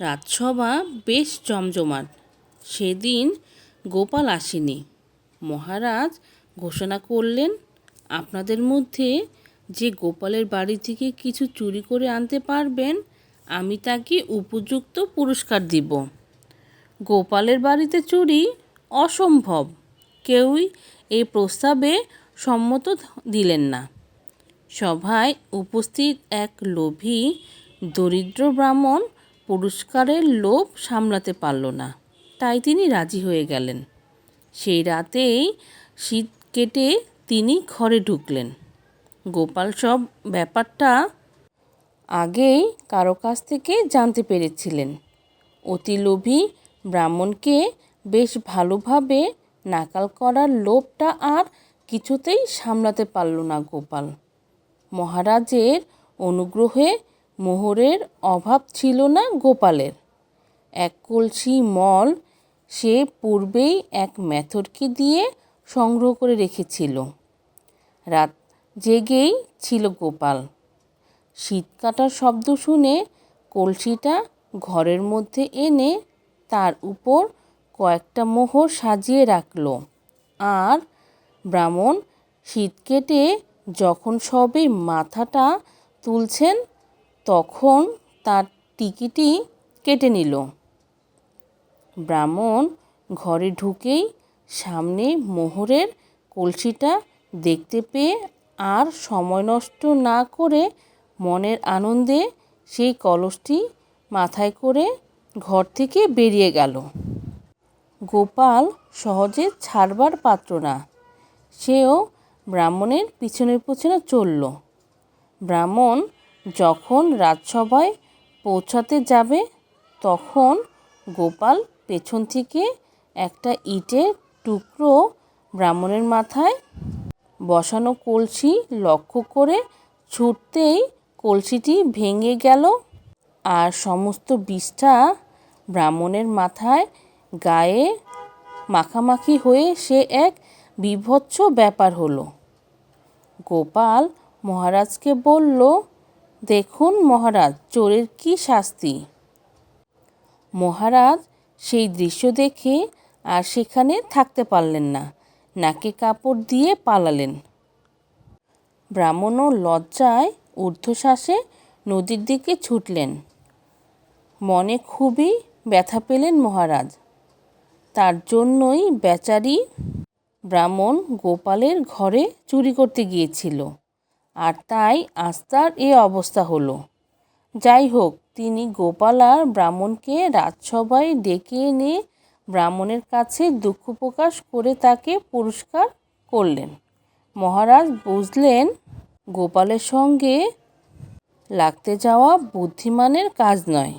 রাজসভা বেশ জমজমাট। সেদিন গোপাল আসেনি। মহারাজ ঘোষণা করলেন, আপনাদের মধ্যে যে গোপালের বাড়ি থেকে কিছু চুরি করে আনতে পারবেন, আমি তাকে উপযুক্ত পুরস্কার দিব। গোপালের বাড়িতে চুরি অসম্ভব। কেউই এই প্রস্তাবে সম্মত দিলেন না। সভায় উপস্থিত এক লোভী দরিদ্র ব্রাহ্মণ পুরস্কারের লোভ সামলাতে পারল না, তাই তিনি রাজি হয়ে গেলেন। সেই রাতেই শীত কেটে তিনি ঘরে ঢুকলেন। গোপাল সব ব্যাপারটা আগেই কারো কাছ থেকে জানতে পেরেছিলেন। অতি লোভী ব্রাহ্মণকে বেশ ভালোভাবে নাকাল করার লোভটা আর কিছুতেই সামলাতে পারল না গোপাল। মহারাজের অনুগ্রহে মোহরের অভাব ছিল না গোপালের। এক কলসি মল সে পূর্বেই এক মেথরকে দিয়ে সংগ্রহ করে রেখেছিল। রাত জেগেই ছিল গোপাল। শীত কাটার শব্দ শুনে কলসিটা ঘরের মধ্যে এনে তার উপর কয়েকটা মোহর সাজিয়ে রাখল। আর ব্রাহ্মণ শীত কেটে যখন সবে মাথাটা তুলছেন, তখন তার টিকিটি কেটে নিল। ব্রাহ্মণ ঘরে ঢুকেই সামনে মোহরের কলসিটা দেখতে পেয়ে আর সময় নষ্ট না করে মনের আনন্দে সেই কলসটি মাথায় করে ঘর থেকে বেরিয়ে গেল। গোপাল সহজে ছাড়বার পাত্র না। সেও ব্রাহ্মণের পিছনে পিছনে চলল। ব্রাহ্মণ যখন রাজসভায় পৌঁছাতে যাবে, তখন গোপাল পেছন থেকে একটা ইটের টুকরো ব্রাহ্মণের মাথায় বসানো কলসি লক্ষ্য করে ছুটতেই কলসিটি ভেঙে গেল, আর সমস্ত বিষটা ব্রাহ্মণের মাথায় গায়ে মাখামাখি হয়ে সে এক বীভৎস ব্যাপার হলো। গোপাল মহারাজকে বলল, দেখুন মহারাজ, চোরের কি শাস্তি। মহারাজ সেই দৃশ্য দেখে আর সেখানে থাকতে পারলেন না, নাকে কাপড় দিয়ে পালালেন। ব্রাহ্মণও লজ্জায় ঊর্ধ্বশ্বাসে নদীর দিকে ছুটলেন। মনে খুবই ব্যথা পেলেন মহারাজ। তার জন্যই বেচারি ব্রাহ্মণ গোপালের ঘরে চুরি করতে গিয়েছিল, আর তাই আজ তার এ অবস্থা হলো। যাই হোক, তিনি গোপাল আর ব্রাহ্মণকে রাজসভায় ডেকে এনে ব্রাহ্মণের কাছে দুঃখ প্রকাশ করে তাকে পুরস্কার করলেন। মহারাজ বুঝলেন, গোপালের সঙ্গে লাগতে যাওয়া বুদ্ধিমানের কাজ নয়।